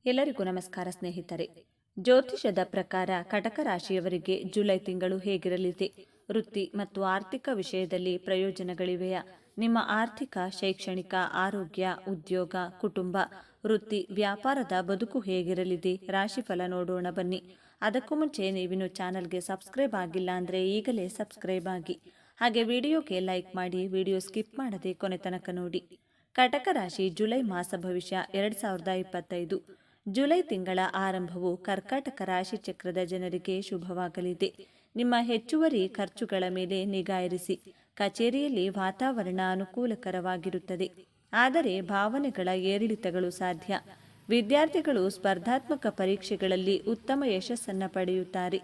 ಎಲ್ಲರಿಗೂ ನಮಸ್ಕಾರ ಸ್ನೇಹಿತರೆ. ಜ್ಯೋತಿಷದ ಪ್ರಕಾರ ಕಟಕ ರಾಶಿಯವರಿಗೆ ಜುಲೈ ತಿಂಗಳು ಹೇಗಿರಲಿದೆ? ವೃತ್ತಿ ಮತ್ತು ಆರ್ಥಿಕ ವಿಷಯದಲ್ಲಿ ಪ್ರಯೋಜನಗಳಿವೆಯಾ? ನಿಮ್ಮ ಆರ್ಥಿಕ, ಶೈಕ್ಷಣಿಕ, ಆರೋಗ್ಯ, ಉದ್ಯೋಗ, ಕುಟುಂಬ, ವೃತ್ತಿ, ವ್ಯಾಪಾರದ ಬದುಕು ಹೇಗಿರಲಿದೆ? ರಾಶಿಫಲ ನೋಡೋಣ ಬನ್ನಿ. ಅದಕ್ಕೂ ಮುಂಚೆ ನೀವಿನ್ನು ಚಾನಲ್ಗೆ ಸಬ್ಸ್ಕ್ರೈಬ್ ಆಗಿಲ್ಲ ಅಂದರೆ ಈಗಲೇ ಸಬ್ಸ್ಕ್ರೈಬ್ ಆಗಿ, ಹಾಗೆ ವಿಡಿಯೋಗೆ ಲೈಕ್ ಮಾಡಿ, ವಿಡಿಯೋ ಸ್ಕಿಪ್ ಮಾಡದೆ ಕೊನೆ ತನಕ ನೋಡಿ. ಕಟಕ ರಾಶಿ ಜುಲೈ ಮಾಸ ಭವಿಷ್ಯ 2025. ಜುಲೈ ತಿಂಗಳ ಆರಂಭವು ಕರ್ಕಾಟಕ ರಾಶಿ ಚಕ್ರದ ಜನರಿಗೆ ಶುಭವಾಗಲಿದೆ. ನಿಮ್ಮ ಹೆಚ್ಚುವರಿ ಖರ್ಚುಗಳ ಮೇಲೆ ನಿಗಾ ಇರಿಸಿ. ಕಚೇರಿಯಲ್ಲಿ ವಾತಾವರಣ ಅನುಕೂಲಕರವಾಗಿರುತ್ತದೆ, ಆದರೆ ಭಾವನೆಗಳ ಏರಿಳಿತಗಳು ಸಾಧ್ಯ. ವಿದ್ಯಾರ್ಥಿಗಳು ಸ್ಪರ್ಧಾತ್ಮಕ ಪರೀಕ್ಷೆಗಳಲ್ಲಿ ಉತ್ತಮ ಯಶಸ್ಸನ್ನು ಪಡೆಯುತ್ತಾರೆ.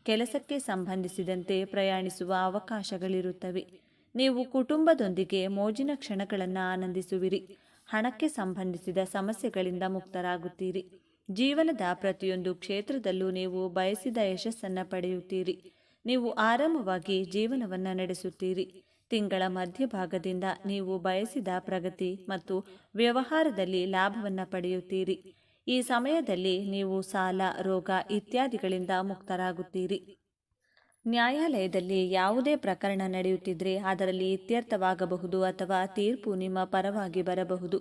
ಕೆಲಸಕ್ಕೆ ಸಂಬಂಧಿಸಿದಂತೆ ಪ್ರಯಾಣಿಸುವ ಅವಕಾಶಗಳಿರುತ್ತವೆ. ನೀವು ಕುಟುಂಬದೊಂದಿಗೆ ಮೋಜಿನ ಕ್ಷಣಗಳನ್ನು ಆನಂದಿಸುವಿರಿ. ಹಣಕ್ಕೆ ಸಂಬಂಧಿಸಿದ ಸಮಸ್ಯೆಗಳಿಂದ ಮುಕ್ತರಾಗುತ್ತೀರಿ. ಜೀವನದ ಪ್ರತಿಯೊಂದು ಕ್ಷೇತ್ರದಲ್ಲೂ ನೀವು ಬಯಸಿದ ಯಶಸ್ಸನ್ನು ಪಡೆಯುತ್ತೀರಿ. ನೀವು ಆರಾಮವಾಗಿ ಜೀವನವನ್ನು ನಡೆಸುತ್ತೀರಿ. ತಿಂಗಳ ಮಧ್ಯಭಾಗದಿಂದ ನೀವು ಬಯಸಿದ ಪ್ರಗತಿ ಮತ್ತು ವ್ಯವಹಾರದಲ್ಲಿ ಲಾಭವನ್ನು ಪಡೆಯುತ್ತೀರಿ. ಈ ಸಮಯದಲ್ಲಿ ನೀವು ಸಾಲ, ರೋಗ ಇತ್ಯಾದಿಗಳಿಂದ ಮುಕ್ತರಾಗುತ್ತೀರಿ. ನ್ಯಾಯಾಲಯದಲ್ಲಿ ಯಾವುದೇ ಪ್ರಕರಣ ನಡೆಯುತ್ತಿದ್ದರೆ ಅದರಲ್ಲಿ ಇತ್ಯರ್ಥವಾಗಬಹುದು ಅಥವಾ ತೀರ್ಪು ನಿಮ್ಮ ಪರವಾಗಿ ಬರಬಹುದು.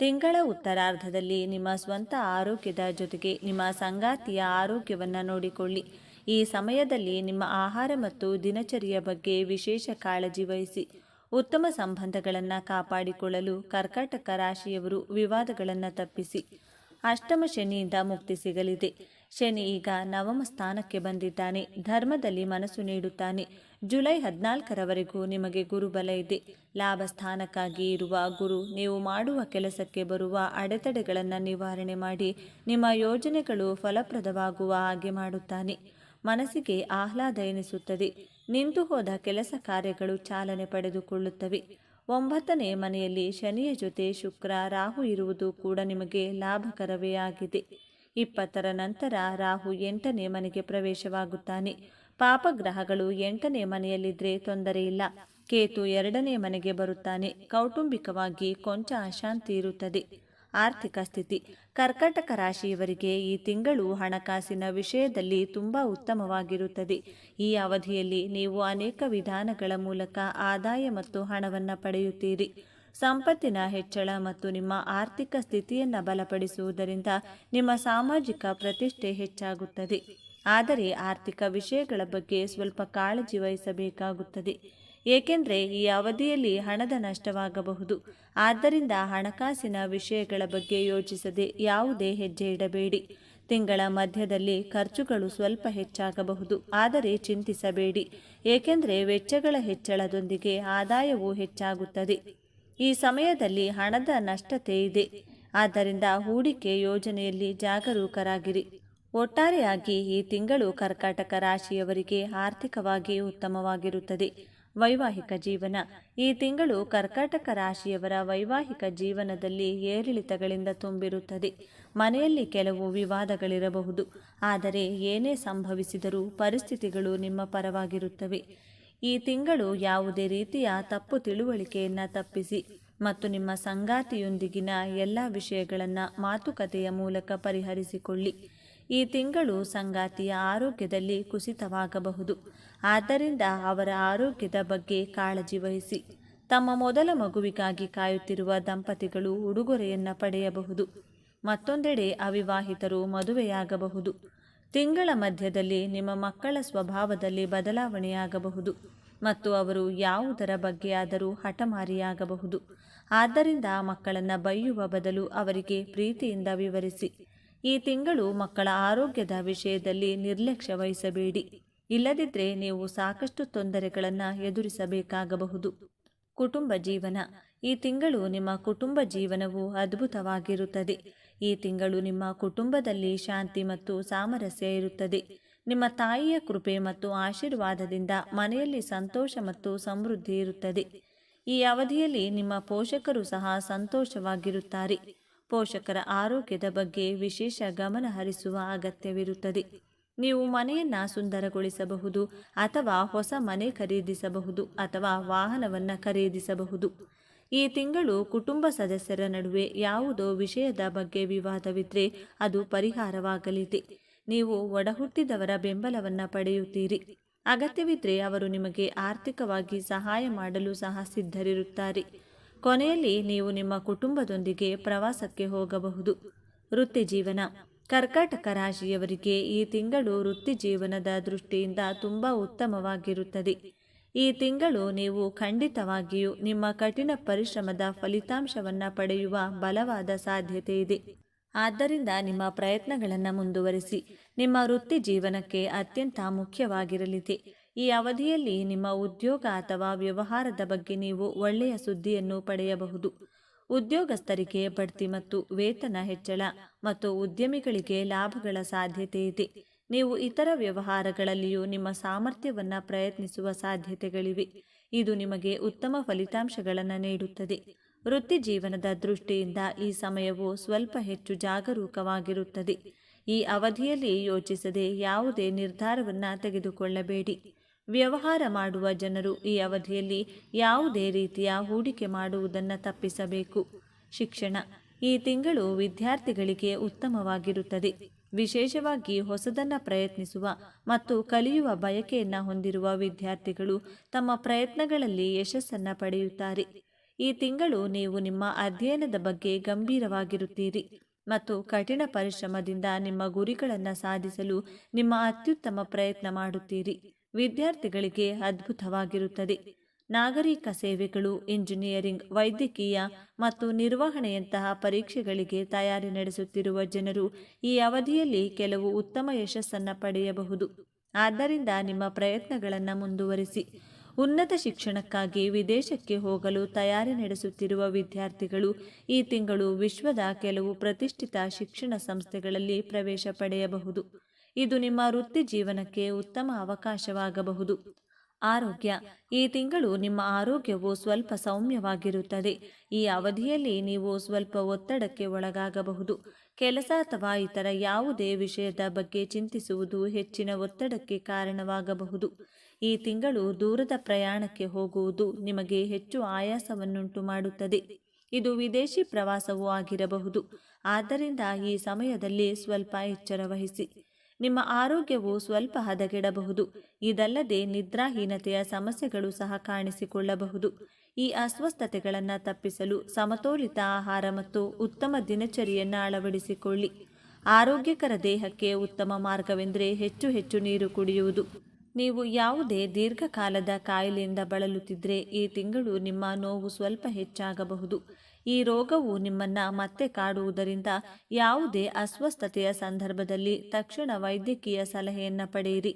ತಿಂಗಳ ಉತ್ತರಾರ್ಧದಲ್ಲಿ ನಿಮ್ಮ ಸ್ವಂತ ಆರೋಗ್ಯದ ಜೊತೆಗೆ ನಿಮ್ಮ ಸಂಗಾತಿಯ ಆರೋಗ್ಯವನ್ನು ನೋಡಿಕೊಳ್ಳಿ. ಈ ಸಮಯದಲ್ಲಿ ನಿಮ್ಮ ಆಹಾರ ಮತ್ತು ದಿನಚರಿಯ ಬಗ್ಗೆ ವಿಶೇಷ ಕಾಳಜಿ ವಹಿಸಿ. ಉತ್ತಮ ಸಂಬಂಧಗಳನ್ನು ಕಾಪಾಡಿಕೊಳ್ಳಲು ಕರ್ಕಾಟಕ ರಾಶಿಯವರು ವಿವಾದಗಳನ್ನು ತಪ್ಪಿಸಿ. ಅಷ್ಟಮ ಶನಿಯಿಂದ ಮುಕ್ತಿ ಸಿಗಲಿದೆ. ಶನಿ ಈಗ ನವಮ ಸ್ಥಾನಕ್ಕೆ ಬಂದಿದ್ದಾನೆ. ಧರ್ಮದಲ್ಲಿ ಮನಸ್ಸು ನೀಡುತ್ತಾನೆ. ಜುಲೈ 14ರವರೆಗೂ ನಿಮಗೆ ಗುರುಬಲ ಇದೆ. ಲಾಭ ಸ್ಥಾನಕ್ಕಾಗಿ ಇರುವ ಗುರು ನೀವು ಮಾಡುವ ಕೆಲಸಕ್ಕೆ ಬರುವ ಅಡೆತಡೆಗಳನ್ನು ನಿವಾರಣೆ ಮಾಡಿ ನಿಮ್ಮ ಯೋಜನೆಗಳು ಫಲಪ್ರದವಾಗುವ ಹಾಗೆ ಮಾಡುತ್ತಾನೆ. ಮನಸ್ಸಿಗೆ ಆಹ್ಲಾದ ಎನಿಸುತ್ತದೆ. ನಿಂತು ಹೋದ ಕೆಲಸ ಕಾರ್ಯಗಳು ಚಾಲನೆ ಪಡೆದುಕೊಳ್ಳುತ್ತವೆ. 9ನೇ ಮನೆಯಲ್ಲಿ ಶನಿಯ ಜೊತೆ ಶುಕ್ರ, ರಾಹು ಇರುವುದು ಕೂಡ ನಿಮಗೆ ಲಾಭಕರವೇ ಆಗಿದೆ. 20ರ ನಂತರ ರಾಹು 8ನೇ ಮನೆಗೆ ಪ್ರವೇಶವಾಗುತ್ತಾನೆ. ಪಾಪಗ್ರಹಗಳು 8ನೇ ಮನೆಯಲ್ಲಿದ್ದರೆ ತೊಂದರೆ ಇಲ್ಲ. ಕೇತು 2ನೇ ಮನೆಗೆ ಬರುತ್ತಾನೆ. ಕೌಟುಂಬಿಕವಾಗಿ ಕೊಂಚ ಅಶಾಂತಿ ಇರುತ್ತದೆ. ಆರ್ಥಿಕ ಸ್ಥಿತಿ: ಕರ್ಕಾಟಕ ರಾಶಿಯವರಿಗೆ ಈ ತಿಂಗಳು ಹಣಕಾಸಿನ ವಿಷಯದಲ್ಲಿ ತುಂಬ ಉತ್ತಮವಾಗಿರುತ್ತದೆ. ಈ ಅವಧಿಯಲ್ಲಿ ನೀವು ಅನೇಕ ವಿಧಾನಗಳ ಮೂಲಕ ಆದಾಯ ಮತ್ತು ಹಣವನ್ನು ಪಡೆಯುತ್ತೀರಿ. ಸಂಪತ್ತಿನ ಹೆಚ್ಚಳ ಮತ್ತು ನಿಮ್ಮ ಆರ್ಥಿಕ ಸ್ಥಿತಿಯನ್ನು ಬಲಪಡಿಸುವುದರಿಂದ ನಿಮ್ಮ ಸಾಮಾಜಿಕ ಪ್ರತಿಷ್ಠೆ ಹೆಚ್ಚಾಗುತ್ತದೆ. ಆದರೆ ಆರ್ಥಿಕ ವಿಷಯಗಳ ಬಗ್ಗೆ ಸ್ವಲ್ಪ ಕಾಳಜಿ ವಹಿಸಬೇಕಾಗುತ್ತದೆ, ಏಕೆಂದರೆ ಈ ಅವಧಿಯಲ್ಲಿ ಹಣದ ನಷ್ಟವಾಗಬಹುದು. ಆದ್ದರಿಂದ ಹಣಕಾಸಿನ ವಿಷಯಗಳ ಬಗ್ಗೆ ಯೋಚಿಸದೆ ಯಾವುದೇ ಹೆಜ್ಜೆ ಇಡಬೇಡಿ. ತಿಂಗಳ ಮಧ್ಯದಲ್ಲಿ ಖರ್ಚುಗಳು ಸ್ವಲ್ಪ ಹೆಚ್ಚಾಗಬಹುದು, ಆದರೆ ಚಿಂತಿಸಬೇಡಿ, ಏಕೆಂದರೆ ವೆಚ್ಚಗಳ ಹೆಚ್ಚಳದೊಂದಿಗೆ ಆದಾಯವೂ ಹೆಚ್ಚಾಗುತ್ತದೆ. ಈ ಸಮಯದಲ್ಲಿ ಹಣದ ನಷ್ಟತೆ ಇದೆ, ಆದ್ದರಿಂದ ಹೂಡಿಕೆ ಯೋಜನೆಯಲ್ಲಿ ಜಾಗರೂಕರಾಗಿರಿ. ಒಟ್ಟಾರೆಯಾಗಿ ಈ ತಿಂಗಳು ಕರ್ಕಾಟಕ ರಾಶಿಯವರಿಗೆ ಆರ್ಥಿಕವಾಗಿ ಉತ್ತಮವಾಗಿರುತ್ತದೆ. ವೈವಾಹಿಕ ಜೀವನ: ಈ ತಿಂಗಳು ಕರ್ಕಾಟಕ ರಾಶಿಯವರ ವೈವಾಹಿಕ ಜೀವನದಲ್ಲಿ ಏರಿಳಿತಗಳಿಂದ ತುಂಬಿರುತ್ತದೆ. ಮನೆಯಲ್ಲಿ ಕೆಲವು ವಿವಾದಗಳಿರಬಹುದು, ಆದರೆ ಏನೇ ಸಂಭವಿಸಿದರೂ ಪರಿಸ್ಥಿತಿಗಳು ನಿಮ್ಮ ಪರವಾಗಿರುತ್ತವೆ. ಈ ತಿಂಗಳು ಯಾವುದೇ ರೀತಿಯ ತಪ್ಪು ತಿಳುವಳಿಕೆಯನ್ನು ತಪ್ಪಿಸಿ ಮತ್ತು ನಿಮ್ಮ ಸಂಗಾತಿಯೊಂದಿಗಿನ ಎಲ್ಲ ವಿಷಯಗಳನ್ನು ಮಾತುಕತೆಯ ಮೂಲಕ ಪರಿಹರಿಸಿಕೊಳ್ಳಿ. ಈ ತಿಂಗಳು ಸಂಗಾತಿಯ ಆರೋಗ್ಯದಲ್ಲಿ ಕುಸಿತವಾಗಬಹುದು, ಆದ್ದರಿಂದ ಅವರ ಆರೋಗ್ಯದ ಬಗ್ಗೆ ಕಾಳಜಿ ವಹಿಸಿ. ತಮ್ಮ ಮೊದಲ ಮಗುವಿಗಾಗಿ ಕಾಯುತ್ತಿರುವ ದಂಪತಿಗಳು ಉಡುಗೊರೆಯನ್ನು ಪಡೆಯಬಹುದು. ಮತ್ತೊಂದೆಡೆ ಅವಿವಾಹಿತರು ಮದುವೆಯಾಗಬಹುದು. ತಿಂಗಳ ಮಧ್ಯದಲ್ಲಿ ನಿಮ್ಮ ಮಕ್ಕಳ ಸ್ವಭಾವದಲ್ಲಿ ಬದಲಾವಣೆಯಾಗಬಹುದು ಮತ್ತು ಅವರು ಯಾವುದರ ಬಗ್ಗೆಯಾದರೂ ಹಠಮಾರಿಯಾಗಬಹುದು. ಆದ್ದರಿಂದ ಮಕ್ಕಳನ್ನು ಬೈಯುವ ಬದಲು ಅವರಿಗೆ ಪ್ರೀತಿಯಿಂದ ವಿವರಿಸಿ. ಈ ತಿಂಗಳು ಮಕ್ಕಳ ಆರೋಗ್ಯದ ವಿಷಯದಲ್ಲಿ ನಿರ್ಲಕ್ಷ್ಯ ವಹಿಸಬೇಡಿ, ಇಲ್ಲದಿದ್ದರೆ ನೀವು ಸಾಕಷ್ಟು ತೊಂದರೆಗಳನ್ನು ಎದುರಿಸಬೇಕಾಗಬಹುದು. ಕುಟುಂಬ ಜೀವನ: ಈ ತಿಂಗಳು ನಿಮ್ಮ ಕುಟುಂಬ ಜೀವನವು ಅದ್ಭುತವಾಗಿರುತ್ತದೆ. ಈ ತಿಂಗಳು ನಿಮ್ಮ ಕುಟುಂಬದಲ್ಲಿ ಶಾಂತಿ ಮತ್ತು ಸಾಮರಸ್ಯ ಇರುತ್ತದೆ. ನಿಮ್ಮ ತಾಯಿಯ ಕೃಪೆ ಮತ್ತು ಆಶೀರ್ವಾದದಿಂದ ಮನೆಯಲ್ಲಿ ಸಂತೋಷ ಮತ್ತು ಸಮೃದ್ಧಿ ಇರುತ್ತದೆ. ಈ ಅವಧಿಯಲ್ಲಿ ನಿಮ್ಮ ಪೋಷಕರು ಸಹ ಸಂತೋಷವಾಗಿರುತ್ತಾರೆ. ಪೋಷಕರ ಆರೋಗ್ಯದ ಬಗ್ಗೆ ವಿಶೇಷ ಗಮನ ಹರಿಸುವ ಅಗತ್ಯವಿರುತ್ತದೆ. ನೀವು ಮನೆಯನ್ನು ಸುಂದರಗೊಳಿಸಬಹುದು ಅಥವಾ ಹೊಸ ಮನೆ ಖರೀದಿಸಬಹುದು ಅಥವಾ ವಾಹನವನ್ನು ಖರೀದಿಸಬಹುದು. ಈ ತಿಂಗಳು ಕುಟುಂಬ ಸದಸ್ಯರ ನಡುವೆ ಯಾವುದೋ ವಿಷಯದ ಬಗ್ಗೆ ವಿವಾದವಿದ್ರೆ ಅದು ಪರಿಹಾರವಾಗಲಿದೆ. ನೀವು ಒಡಹುಟ್ಟಿದವರ ಬೆಂಬಲವನ್ನು ಪಡೆಯುತ್ತೀರಿ. ಅಗತ್ಯವಿದ್ರೆ ಅವರು ನಿಮಗೆ ಆರ್ಥಿಕವಾಗಿ ಸಹಾಯ ಮಾಡಲು ಸಹ ಸಿದ್ಧರಿರುತ್ತಾರೆ. ಕೊನೆಯಲ್ಲಿ ನೀವು ನಿಮ್ಮ ಕುಟುಂಬದೊಂದಿಗೆ ಪ್ರವಾಸಕ್ಕೆ ಹೋಗಬಹುದು. ವೃತ್ತಿ ಜೀವನ. ಕರ್ಕಾಟಕ ರಾಶಿಯವರಿಗೆ ಈ ತಿಂಗಳು ವೃತ್ತಿ ಜೀವನದ ದೃಷ್ಟಿಯಿಂದ ತುಂಬ ಉತ್ತಮವಾಗಿರುತ್ತದೆ. ಈ ತಿಂಗಳು ನೀವು ಖಂಡಿತವಾಗಿಯೂ ನಿಮ್ಮ ಕಠಿಣ ಪರಿಶ್ರಮದ ಫಲಿತಾಂಶವನ್ನು ಪಡೆಯುವ ಬಲವಾದ ಸಾಧ್ಯತೆ ಇದೆ. ಆದ್ದರಿಂದ ನಿಮ್ಮ ಪ್ರಯತ್ನಗಳನ್ನು ಮುಂದುವರಿಸಿ. ನಿಮ್ಮ ವೃತ್ತಿ ಜೀವನಕ್ಕೆ ಅತ್ಯಂತ ಮುಖ್ಯವಾಗಿರಲಿದೆ. ಈ ಅವಧಿಯಲ್ಲಿ ನಿಮ್ಮ ಉದ್ಯೋಗ ಅಥವಾ ವ್ಯವಹಾರದ ಬಗ್ಗೆ ನೀವು ಒಳ್ಳೆಯ ಸುದ್ದಿಯನ್ನು ಪಡೆಯಬಹುದು. ಉದ್ಯೋಗಸ್ಥರಿಗೆ ಬಡ್ತಿ ಮತ್ತು ವೇತನ ಹೆಚ್ಚಳ ಮತ್ತು ಉದ್ಯಮಿಗಳಿಗೆ ಲಾಭಗಳ ಸಾಧ್ಯತೆ ಇದೆ. ನೀವು ಇತರ ವ್ಯವಹಾರಗಳಲ್ಲಿಯೂ ನಿಮ್ಮ ಸಾಮರ್ಥ್ಯವನ್ನು ಪ್ರಯತ್ನಿಸುವ ಸಾಧ್ಯತೆಗಳಿವೆ. ಇದು ನಿಮಗೆ ಉತ್ತಮ ಫಲಿತಾಂಶಗಳನ್ನು ನೀಡುತ್ತದೆ. ವೃತ್ತಿ ಜೀವನದ ದೃಷ್ಟಿಯಿಂದ ಈ ಸಮಯವು ಸ್ವಲ್ಪ ಹೆಚ್ಚು ಜಾಗರೂಕವಾಗಿರುತ್ತದೆ. ಈ ಅವಧಿಯಲ್ಲಿ ಯೋಚಿಸದೆ ಯಾವುದೇ ನಿರ್ಧಾರವನ್ನು ತೆಗೆದುಕೊಳ್ಳಬೇಡಿ. ವ್ಯವಹಾರ ಮಾಡುವ ಜನರು ಈ ಅವಧಿಯಲ್ಲಿ ಯಾವುದೇ ರೀತಿಯ ಹೂಡಿಕೆ ಮಾಡುವುದನ್ನು ತಪ್ಪಿಸಬೇಕು. ಶಿಕ್ಷಣ. ಈ ತಿಂಗಳು ವಿದ್ಯಾರ್ಥಿಗಳಿಗೆ ಉತ್ತಮವಾಗಿರುತ್ತದೆ. ವಿಶೇಷವಾಗಿ ಹೊಸದನ್ನು ಪ್ರಯತ್ನಿಸುವ ಮತ್ತು ಕಲಿಯುವ ಬಯಕೆಯನ್ನು ಹೊಂದಿರುವ ವಿದ್ಯಾರ್ಥಿಗಳು ತಮ್ಮ ಪ್ರಯತ್ನಗಳಲ್ಲಿ ಯಶಸ್ಸನ್ನು ಪಡೆಯುತ್ತಾರೆ. ಈ ತಿಂಗಳು ನೀವು ನಿಮ್ಮ ಅಧ್ಯಯನದ ಬಗ್ಗೆ ಗಂಭೀರವಾಗಿರುತ್ತೀರಿ ಮತ್ತು ಕಠಿಣ ಪರಿಶ್ರಮದಿಂದ ನಿಮ್ಮ ಗುರಿಗಳನ್ನು ಸಾಧಿಸಲು ನಿಮ್ಮ ಅತ್ಯುತ್ತಮ ಪ್ರಯತ್ನ ಮಾಡುತ್ತೀರಿ. ವಿದ್ಯಾರ್ಥಿಗಳಿಗೆ ಅದ್ಭುತವಾಗಿರುತ್ತದೆ. ನಾಗರಿಕ ಸೇವೆಗಳು, ಇಂಜಿನಿಯರಿಂಗ್, ವೈದ್ಯಕೀಯ ಮತ್ತು ನಿರ್ವಹಣೆಯಂತಹ ಪರೀಕ್ಷೆಗಳಿಗೆ ತಯಾರಿ ನಡೆಸುತ್ತಿರುವ ಜನರು ಈ ಅವಧಿಯಲ್ಲಿ ಕೆಲವು ಉತ್ತಮ ಯಶಸ್ಸನ್ನು ಪಡೆಯಬಹುದು. ಆದ್ದರಿಂದ ನಿಮ್ಮ ಪ್ರಯತ್ನಗಳನ್ನು ಮುಂದುವರಿಸಿ. ಉನ್ನತ ಶಿಕ್ಷಣಕ್ಕಾಗಿ ವಿದೇಶಕ್ಕೆ ಹೋಗಲು ತಯಾರಿ ನಡೆಸುತ್ತಿರುವ ವಿದ್ಯಾರ್ಥಿಗಳು ಈ ತಿಂಗಳು ವಿಶ್ವದ ಕೆಲವು ಪ್ರತಿಷ್ಠಿತ ಶಿಕ್ಷಣ ಸಂಸ್ಥೆಗಳಲ್ಲಿ ಪ್ರವೇಶ ಪಡೆಯಬಹುದು. ಇದು ನಿಮ್ಮ ವೃತ್ತಿ ಜೀವನಕ್ಕೆ ಉತ್ತಮ ಅವಕಾಶವಾಗಬಹುದು. ಆರೋಗ್ಯ. ಈ ತಿಂಗಳು ನಿಮ್ಮ ಆರೋಗ್ಯವು ಸ್ವಲ್ಪ ಸೌಮ್ಯವಾಗಿರುತ್ತದೆ. ಈ ಅವಧಿಯಲ್ಲಿ ನೀವು ಸ್ವಲ್ಪ ಒತ್ತಡಕ್ಕೆ ಒಳಗಾಗಬಹುದು. ಕೆಲಸ ಅಥವಾ ಇತರ ಯಾವುದೇ ವಿಷಯದ ಬಗ್ಗೆ ಚಿಂತಿಸುವುದು ಹೆಚ್ಚಿನ ಒತ್ತಡಕ್ಕೆ ಕಾರಣವಾಗಬಹುದು. ಈ ತಿಂಗಳು ದೂರದ ಪ್ರಯಾಣಕ್ಕೆ ಹೋಗುವುದು ನಿಮಗೆ ಹೆಚ್ಚು ಆಯಾಸವನ್ನುಂಟು ಮಾಡುತ್ತದೆ. ಇದು ವಿದೇಶಿ ಪ್ರವಾಸವೂ ಆಗಿರಬಹುದು. ಆದ್ದರಿಂದ ಈ ಸಮಯದಲ್ಲಿ ಸ್ವಲ್ಪ ಎಚ್ಚರ ವಹಿಸಿ. ನಿಮ್ಮ ಆರೋಗ್ಯವು ಸ್ವಲ್ಪ ಹದಗೆಡಬಹುದು. ಇದಲ್ಲದೆ ನಿದ್ರಾಹೀನತೆಯ ಸಮಸ್ಯೆಗಳು ಸಹ ಕಾಣಿಸಿಕೊಳ್ಳಬಹುದು. ಈ ಅಸ್ವಸ್ಥತೆಗಳನ್ನು ತಪ್ಪಿಸಲು ಸಮತೋಲಿತ ಆಹಾರ ಮತ್ತು ಉತ್ತಮ ದಿನಚರಿಯನ್ನು ಅಳವಡಿಸಿಕೊಳ್ಳಿ. ಆರೋಗ್ಯಕರ ದೇಹಕ್ಕೆ ಉತ್ತಮ ಮಾರ್ಗವೆಂದರೆ ಹೆಚ್ಚು ಹೆಚ್ಚು ನೀರು ಕುಡಿಯುವುದು. ನೀವು ಯಾವುದೇ ದೀರ್ಘಕಾಲದ ಕಾಯಿಲೆಯಿಂದ ಬಳಲುತ್ತಿದ್ದರೆ ಈ ತಿಂಗಳು ನಿಮ್ಮ ನೋವು ಸ್ವಲ್ಪ ಹೆಚ್ಚಾಗಬಹುದು. ಈ ರೋಗವು ನಿಮ್ಮನ್ನು ಮತ್ತೆ ಕಾಡುವುದರಿಂದ ಯಾವುದೇ ಅಸ್ವಸ್ಥತೆಯ ಸಂದರ್ಭದಲ್ಲಿ ತಕ್ಷಣ ವೈದ್ಯಕೀಯ ಸಲಹೆಯನ್ನು ಪಡೆಯಿರಿ.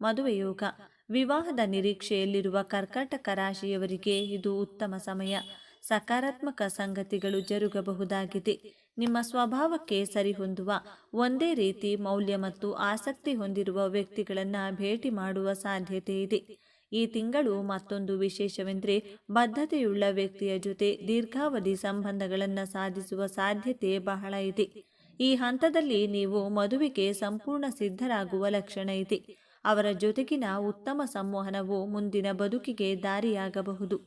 ಮದುವೆ ಯೋಗ. ವಿವಾಹದ ನಿರೀಕ್ಷೆಯಲ್ಲಿರುವ ಕರ್ಕಾಟಕ ರಾಶಿಯವರಿಗೆ ಇದು ಉತ್ತಮ ಸಮಯ. ಸಕಾರಾತ್ಮಕ ಸಂಗತಿಗಳು ಜರುಗಬಹುದಾಗಿದೆ. ನಿಮ್ಮ ಸ್ವಭಾವಕ್ಕೆ ಸರಿಹೊಂದುವ, ಒಂದೇ ರೀತಿ ಮೌಲ್ಯ ಮತ್ತು ಆಸಕ್ತಿ ಹೊಂದಿರುವ ವ್ಯಕ್ತಿಗಳನ್ನು ಭೇಟಿ ಮಾಡುವ ಸಾಧ್ಯತೆ ಇದೆ. ಈ ತಿಂಗಳು ಮತ್ತೊಂದು ವಿಶೇಷವೆಂದರೆ ಬದ್ಧತೆಯುಳ್ಳ ವ್ಯಕ್ತಿಯ ಜೊತೆ ದೀರ್ಘಾವಧಿ ಸಂಬಂಧಗಳನ್ನು ಸಾಧಿಸುವ ಸಾಧ್ಯತೆ ಬಹಳ ಇದೆ. ಈ ಹಂತದಲ್ಲಿ ನೀವು ಮದುವೆಗೆ ಸಂಪೂರ್ಣ ಸಿದ್ಧರಾಗುವ ಲಕ್ಷಣ ಇದೆ. ಅವರ ಜೊತೆಗಿನ ಉತ್ತಮ ಸಂವಹನವು ಮುಂದಿನ ಬದುಕಿಗೆ ದಾರಿಯಾಗಬಹುದು.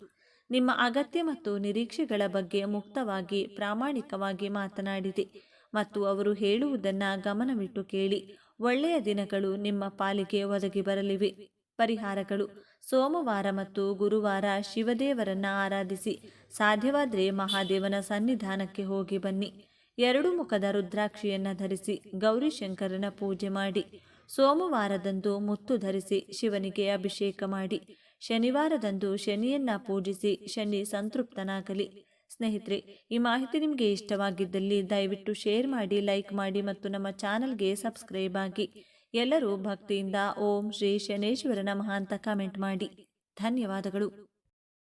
ನಿಮ್ಮ ಅಗತ್ಯ ಮತ್ತು ನಿರೀಕ್ಷೆಗಳ ಬಗ್ಗೆ ಮುಕ್ತವಾಗಿ ಪ್ರಾಮಾಣಿಕವಾಗಿ ಮಾತನಾಡಿದೆ ಮತ್ತು ಅವರು ಹೇಳುವುದನ್ನು ಗಮನವಿಟ್ಟು ಕೇಳಿ. ಒಳ್ಳೆಯ ದಿನಗಳು ನಿಮ್ಮ ಪಾಲಿಗೆ ಒದಗಿ ಬರಲಿವೆ. ಪರಿಹಾರಗಳು. ಸೋಮವಾರ ಮತ್ತು ಗುರುವಾರ ಶಿವದೇವರನ್ನು ಆರಾಧಿಸಿ. ಸಾಧ್ಯವಾದರೆ ಮಹಾದೇವನ ಸನ್ನಿಧಾನಕ್ಕೆ ಹೋಗಿ ಬನ್ನಿ. 2 ಮುಖದ ರುದ್ರಾಕ್ಷಿಯನ್ನು ಧರಿಸಿ ಗೌರಿಶಂಕರನ ಪೂಜೆ ಮಾಡಿ. ಸೋಮವಾರದಂದು ಮುತ್ತು ಧರಿಸಿ ಶಿವನಿಗೆ ಅಭಿಷೇಕ ಮಾಡಿ. ಶನಿವಾರದಂದು ಶನಿಯನ್ನ ಪೂಜಿಸಿ ಶನಿ ಸಂತೃಪ್ತನಾಗಲಿ. ಸ್ನೇಹಿತರೆ, ಈ ಮಾಹಿತಿ ನಿಮಗೆ ಇಷ್ಟವಾಗಿದ್ದಲ್ಲಿ ದಯವಿಟ್ಟು ಶೇರ್ ಮಾಡಿ, ಲೈಕ್ ಮಾಡಿ ಮತ್ತು ನಮ್ಮ ಚಾನಲ್ಗೆ ಸಬ್ಸ್ಕ್ರೈಬ್ ಆಗಿ. ಎಲ್ಲರೂ ಭಕ್ತಿಯಿಂದ ಓಂ ಶ್ರೀ ಶನೇಶ್ವರ ನಮಃ ಅಂತ ಕಮೆಂಟ್ ಮಾಡಿ. ಧನ್ಯವಾದಗಳು.